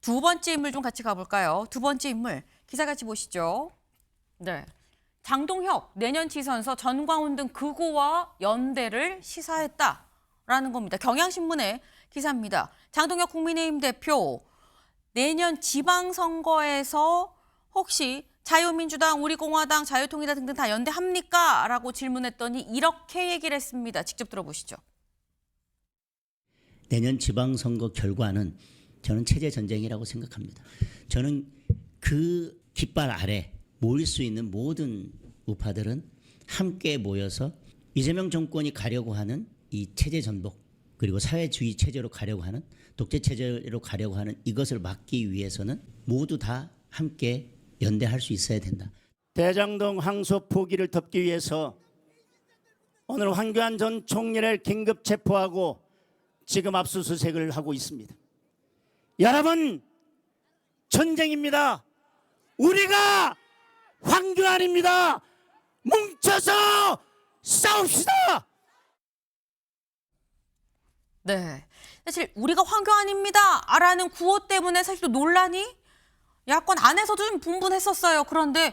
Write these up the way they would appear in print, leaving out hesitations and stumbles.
두 번째 인물 좀 같이 가볼까요? 두 번째 인물 기사 같이 보시죠. 네, 장동혁 내년 지선서 전광훈 등 극우와 연대를 시사했다라는 겁니다. 경향신문의 기사입니다. 장동혁 국민의힘 대표 내년 지방선거에서 혹시 자유민주당, 우리공화당, 자유통일당 등등 다 연대합니까? 라고 질문했더니 이렇게 얘기를 했습니다. 직접 들어보시죠. 내년 지방선거 결과는 저는 체제 전쟁이라고 생각합니다. 저는 그 깃발 아래 모일 수 있는 모든 우파들은 함께 모여서 이재명 정권이 가려고 하는 이 체제 전복 그리고 사회주의 체제로 가려고 하는 독재 체제로 가려고 하는 이것을 막기 위해서는 모두 다 함께 연대할 수 있어야 된다. 대장동 항소 포기를 덮기 위해서 오늘 황교안 전 총리를 긴급 체포하고 지금 압수수색을 하고 있습니다. 여러분, 전쟁입니다. 우리가 황교안입니다. 뭉쳐서 싸웁시다. 네, 사실 우리가 황교안입니다라는 구호 때문에 사실 또 논란이 야권 안에서도 좀 분분했었어요. 그런데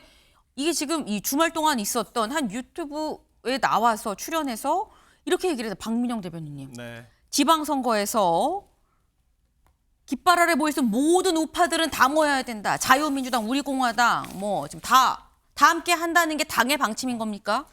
이게 지금 이 주말 동안 있었던 한 유튜브에 나와서 출연해서 이렇게 얘기를 해서 박민영 대변인님. 네. 지방선거에서 깃발 아래 모여 있는 모든 우파들은 다 모여야 된다. 자유민주당, 우리공화당 뭐 지금 다 함께 한다는 게 당의 방침인 겁니까?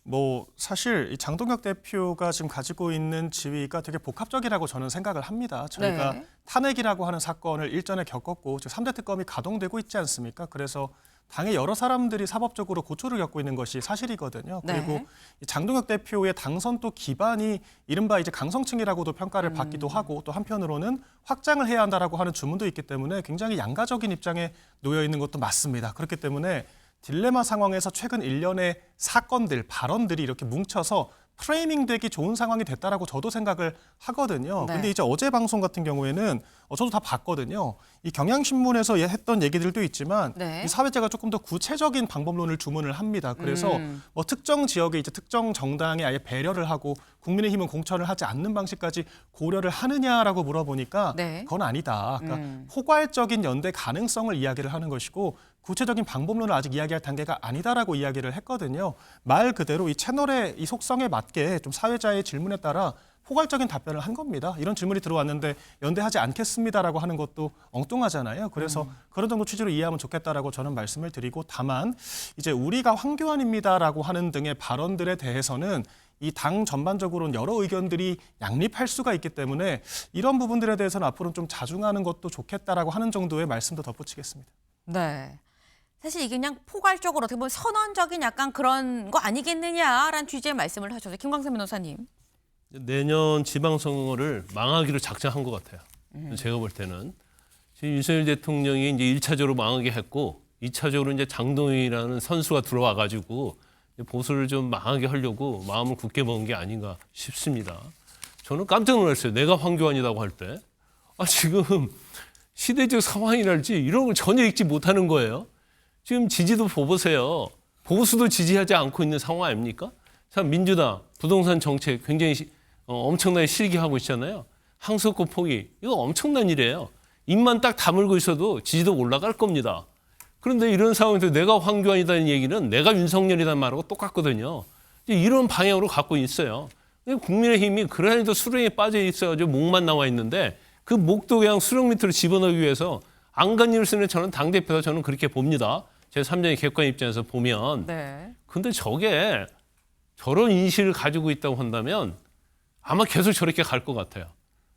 뭐 사실 이 장동혁 대표가 지금 가지고 있는 지위가 되게 복합적이라고 저는 생각을 합니다. 저희가 네. 탄핵이라고 하는 사건을 일전에 겪었고 지금 3대 특검이 가동되고 있지 않습니까? 그래서 당의 여러 사람들이 사법적으로 고초를 겪고 있는 것이 사실이거든요. 네. 그리고 이 장동혁 대표의 당선 또 기반이 이른바 이제 강성층이라고도 평가를 받기도 하고 또 한편으로는 확장을 해야 한다라고 하는 주문도 있기 때문에 굉장히 양가적인 입장에 놓여 있는 것도 맞습니다. 그렇기 때문에 딜레마 상황에서 최근 일련의 사건들, 발언들이 이렇게 뭉쳐서 프레이밍 되기 좋은 상황이 됐다라고 저도 생각을 하거든요. 네. 근데 이제 어제 방송 같은 경우에는 저도 다 봤거든요. 이 경향신문에서 했던 얘기들도 있지만 네. 이 사회자가 조금 더 구체적인 방법론을 주문을 합니다. 그래서 뭐 특정 지역에 이제 특정 정당에 아예 배려를 하고 국민의힘은 공천을 하지 않는 방식까지 고려를 하느냐라고 물어보니까 네. 그건 아니다. 그러니까 포괄적인 연대 가능성을 이야기를 하는 것이고 구체적인 방법론을 아직 이야기할 단계가 아니다라고 이야기를 했거든요. 말 그대로 이 채널의 이 속성에 맞게 좀 사회자의 질문에 따라 포괄적인 답변을 한 겁니다. 이런 질문이 들어왔는데 연대하지 않겠습니다라고 하는 것도 엉뚱하잖아요. 그래서 그런 정도 취지로 이해하면 좋겠다라고 저는 말씀을 드리고 다만 이제 우리가 황교안입니다라고 하는 등의 발언들에 대해서는 이 당 전반적으로는 여러 의견들이 양립할 수가 있기 때문에 이런 부분들에 대해서는 앞으로는 좀 자중하는 것도 좋겠다라고 하는 정도의 말씀도 덧붙이겠습니다. 네. 사실 이게 그냥 포괄적으로 어떻게 보면 선언적인 약간 그런 거 아니겠느냐라는 취지의 말씀을 하셔서 김광선 변호사님. 내년 지방선거를 망하기로 작정한 것 같아요. 제가 볼 때는 지금 윤석열 대통령이 이제 1차적으로 망하게 했고 2차적으로 이제 장동희라는 선수가 들어와가지고 보수를 좀 망하게 하려고 마음을 굳게 먹은 게 아닌가 싶습니다. 저는 깜짝 놀랐어요. 내가 황교안이라고 할 때. 지금 시대적 상황이랄지 이런 걸 전혀 읽지 못하는 거예요. 지금 지지도 보세요. 보수도 지지하지 않고 있는 상황 아닙니까? 참 민주당 부동산 정책 굉장히 엄청나게 실기하고 있잖아요. 항소권 포기 이거 엄청난 일이에요. 입만 딱 다물고 있어도 지지도 올라갈 겁니다. 그런데 이런 상황에서 내가 황교안이라는 얘기는 내가 윤석열이라는 말하고 똑같거든요. 이런 방향으로 갖고 있어요. 국민의힘이 그러한에도 수렁에 빠져 있어가지고 목만 나와 있는데 그 목도 그냥 수렁 밑으로 집어넣기 위해서 안간힘을 저는 당대표다 저는 그렇게 봅니다. 제 3자의 객관 입장에서 보면. 네. 근데 저게 저런 인식을 가지고 있다고 한다면 아마 계속 저렇게 갈 것 같아요.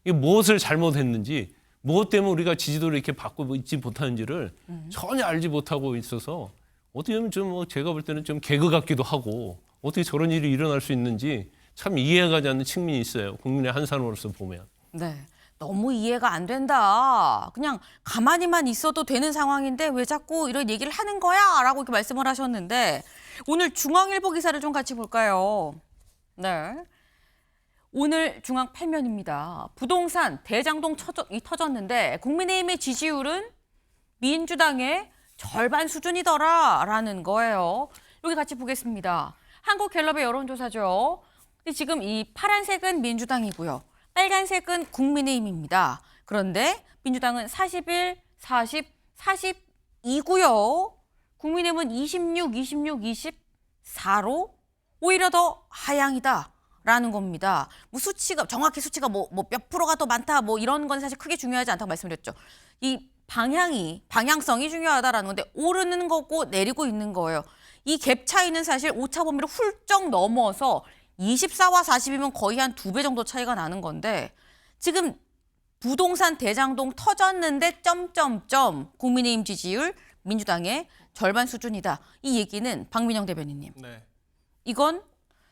이게 무엇을 잘못했는지 무엇 때문에 우리가 지지도를 이렇게 받고 있지 못하는지를 전혀 알지 못하고 있어서 어떻게 보면 좀 제가 볼 때는 좀 개그 같기도 하고 어떻게 저런 일이 일어날 수 있는지 참 이해가 가지 않는 측면이 있어요. 국민의 한 사람으로서 보면. 네. 너무 이해가 안 된다. 그냥 가만히만 있어도 되는 상황인데 왜 자꾸 이런 얘기를 하는 거야? 라고 이렇게 말씀을 하셨는데 오늘 중앙일보 기사를 좀 같이 볼까요? 네. 오늘 중앙 8면입니다. 부동산 대장동 터졌는데 국민의힘의 지지율은 민주당의 절반 수준이더라라는 거예요. 여기 같이 보겠습니다. 한국갤럽의 여론조사죠. 근데 지금 이 파란색은 민주당이고요. 빨간색은 국민의힘입니다. 그런데 민주당은 41, 40, 42고요. 국민의힘은 26, 24로 오히려 더 하향이다라는 겁니다. 뭐 수치가 정확히 수치가 뭐 몇 프로가 더 많다 뭐 이런 건 사실 크게 중요하지 않다고 말씀드렸죠. 이 방향성이 중요하다라는 건데 오르는 거고 내리고 있는 거예요. 이 갭 차이는 사실 오차 범위를 훌쩍 넘어서 24와 40이면 거의 한 2배 정도 차이가 나는 건데 지금 부동산 대장동 터졌는데 점점점 국민의힘 지지율 민주당의 절반 수준이다. 이 얘기는 박민영 대변인님. 네. 이건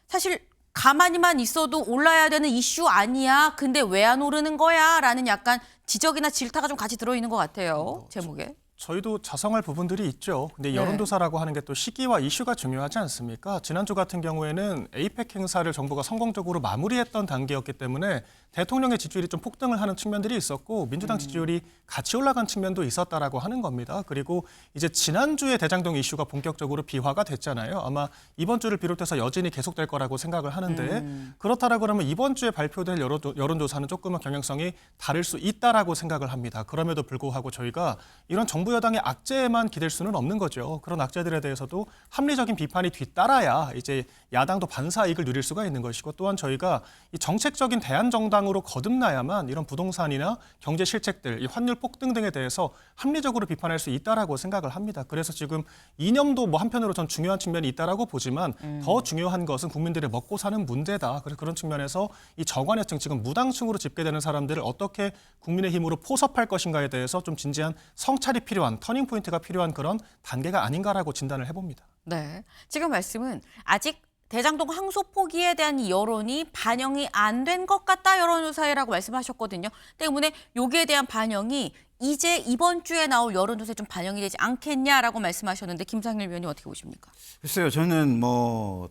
사실 가만히만 있어도 올라야 되는 이슈 아니야. 근데 왜 안 오르는 거야? 라는 약간 지적이나 질타가 좀 같이 들어있는 것 같아요. 제목에. 저희도 자성할 부분들이 있죠. 근데 네. 여론조사라고 하는 게 또 시기와 이슈가 중요하지 않습니까? 지난주 같은 경우에는 에이펙 행사를 정부가 성공적으로 마무리했던 단계였기 때문에 대통령의 지지율이 좀 폭등을 하는 측면들이 있었고 민주당 지지율이 같이 올라간 측면도 있었다라고 하는 겁니다. 그리고 이제 지난주에 대장동 이슈가 본격적으로 비화가 됐잖아요. 아마 이번 주를 비롯해서 여전히 계속될 거라고 생각을 하는데 그렇다라고 그러면 이번 주에 발표될 여론조사는 조금은 경향성이 다를 수 있다라고 생각을 합니다. 그럼에도 불구하고 저희가 이런 정부 여당의 악재에만 기댈 수는 없는 거죠. 그런 악재들에 대해서도 합리적인 비판이 뒤따라야 이제 야당도 반사 이익을 누릴 수가 있는 것이고 또한 저희가 이 정책적인 대안정당으로 거듭나야만 이런 부동산이나 경제 실책들, 이 환율 폭등 등에 대해서 합리적으로 비판할 수 있다라고 생각을 합니다. 그래서 지금 이념도 뭐 한편으로 전 중요한 측면이 있다라고 보지만 더 중요한 것은 국민들의 먹고 사는 문제다. 그래서 그런 측면에서 이 저관여층 지금 무당층으로 집계되는 사람들을 어떻게 국민의힘으로 포섭할 것인가에 대해서 좀 진지한 성찰이 필요한 터닝 포인트가 필요한 그런 단계가 아닌가라고 진단을 해봅니다. 네. 지금 말씀은 아직 대장동 항소 포기에 대한 이 여론이 반영이 안 된 것 같다 여론조사라고 말씀하셨거든요. 때문에 여기에 대한 반영이 이제 이번 주에 나올 여론조사에 좀 반영이 되지 않겠냐라고 말씀하셨는데 김상일 위원님 어떻게 보십니까? 글쎄요, 저는 뭐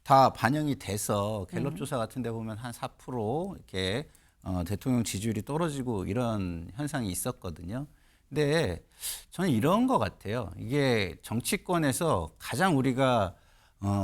다 반영이 돼서 갤럽 조사 같은 데 보면 한 4% 이렇게 대통령 지지율이 떨어지고 이런 현상이 있었거든요. 근데 저는 이런 것 같아요. 이게 정치권에서 가장 우리가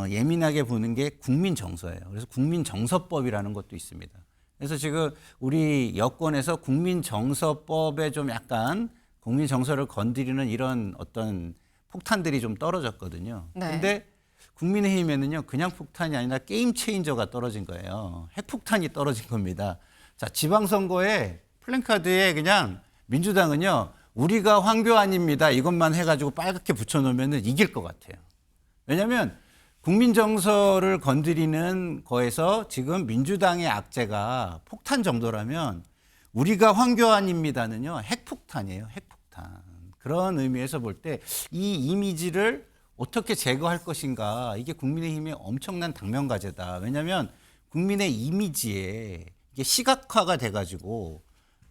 예민하게 보는 게 국민 정서예요. 그래서 국민 정서법이라는 것도 있습니다. 그래서 지금 우리 여권에서 국민 정서법에 좀 약간 국민 정서를 건드리는 이런 어떤 폭탄들이 좀 떨어졌거든요. 네. 근데 국민의힘에는요, 그냥 폭탄이 아니라 게임 체인저가 떨어진 거예요. 핵폭탄이 떨어진 겁니다. 자, 지방선거에 플랜카드에 그냥 민주당은요, 우리가 황교안입니다. 이것만 해가지고 빨갛게 붙여놓으면 이길 것 같아요. 왜냐하면 국민 정서를 건드리는 거에서 지금 민주당의 악재가 폭탄 정도라면 우리가 황교안입니다는요, 핵폭탄이에요. 핵폭탄. 그런 의미에서 볼 때 이 이미지를 어떻게 제거할 것인가, 이게 국민의힘의 엄청난 당면과제다. 왜냐하면 국민의 이미지에 이게 시각화가 돼가지고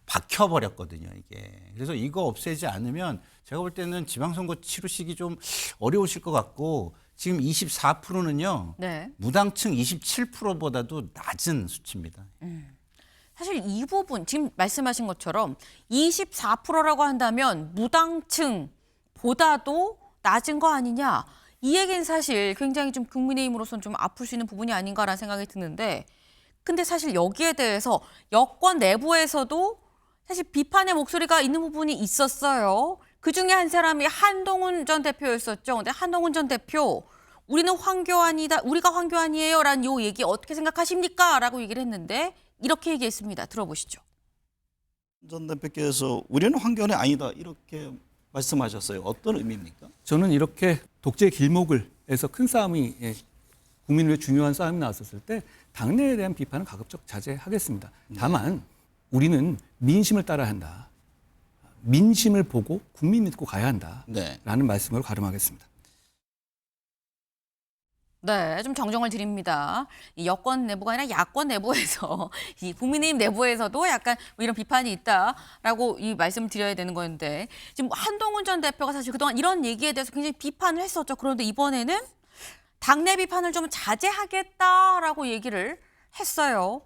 박혀버렸거든요, 이게. 그래서 이거 없애지 않으면 제가 볼 때는 지방선거 치르시기 좀 어려우실 것 같고, 지금 24%는요, 네. 무당층 27%보다도 낮은 수치입니다. 사실 이 부분 지금 말씀하신 것처럼 24%라고 한다면 무당층보다도 낮은 거 아니냐. 이 얘기는 사실 굉장히 좀 국민의힘으로서는 좀 아플 수 있는 부분이 아닌가라는 생각이 드는데 근데 사실 여기에 대해서 여권 내부에서도 사실 비판의 목소리가 있는 부분이 있었어요. 그중에 한 사람이 한동훈 전 대표였었죠. 근데 한동훈 전 대표 우리가 황교안이에요 라는 요 얘기 어떻게 생각하십니까? 라고 얘기를 했는데 이렇게 얘기했습니다. 들어보시죠. 전 대표께서 우리는 황교안이 아니다 이렇게 말씀하셨어요. 어떤 의미입니까? 저는 이렇게 독재 길목을 해서 큰 싸움이 국민을 위해 중요한 싸움이 나왔었을 때 당내에 대한 비판은 가급적 자제하겠습니다. 다만 우리는 민심을 따라야 한다. 민심을 보고 국민 믿고 가야 한다라는 말씀으로 가름하겠습니다. 네, 좀 정정을 드립니다. 이 여권 내부가 아니라 야권 내부에서 이 국민의힘 내부에서도 약간 뭐 이런 비판이 있다라고 이 말씀을 드려야 되는 건데 지금 한동훈 전 대표가 사실 그동안 이런 얘기에 대해서 굉장히 비판을 했었죠. 그런데 이번에는 당내 비판을 좀 자제하겠다라고 얘기를 했어요.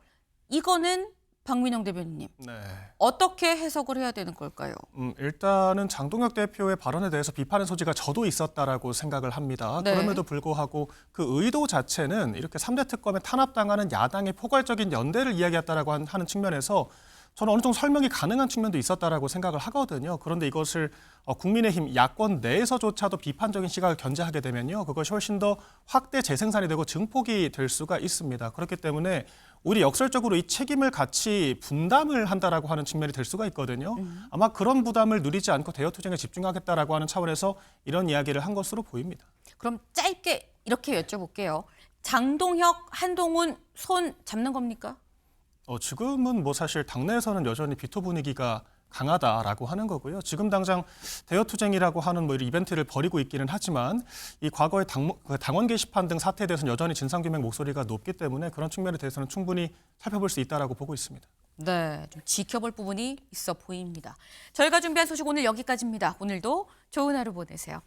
이거는 박민영 대변인님 네. 어떻게 해석을 해야 되는 걸까요? 일단은 장동혁 대표의 발언에 대해서 비판의 소지가 저도 있었다라고 생각을 합니다. 네. 그럼에도 불구하고 그 의도 자체는 이렇게 3대 특검에 탄압당하는 야당의 포괄적인 연대를 이야기했다라고 하는 측면에서 저는 어느 정도 설명이 가능한 측면도 있었다라고 생각을 하거든요. 그런데 이것을 국민의힘 야권 내에서조차도 비판적인 시각을 견제하게 되면요, 그것이 훨씬 더 확대 재생산이 되고 증폭이 될 수가 있습니다. 그렇기 때문에 오히려 역설적으로 이 책임을 같이 분담을 한다라고 하는 측면이 될 수가 있거든요. 아마 그런 부담을 누리지 않고 대여 투쟁에 집중하겠다라고 하는 차원에서 이런 이야기를 한 것으로 보입니다. 그럼 짧게 이렇게 여쭤볼게요. 장동혁, 한동훈 손 잡는 겁니까? 지금은 뭐 사실 당내에서는 여전히 비토 분위기가 강하다라고 하는 거고요. 지금 당장 대여투쟁이라고 하는 뭐 이런 이벤트를 벌이고 있기는 하지만 이 과거의 당원 게시판 등 사태에 대해서는 여전히 진상규명 목소리가 높기 때문에 그런 측면에 대해서는 충분히 살펴볼 수 있다라고 보고 있습니다. 네, 좀 지켜볼 부분이 있어 보입니다. 저희가 준비한 소식 오늘 여기까지입니다. 오늘도 좋은 하루 보내세요.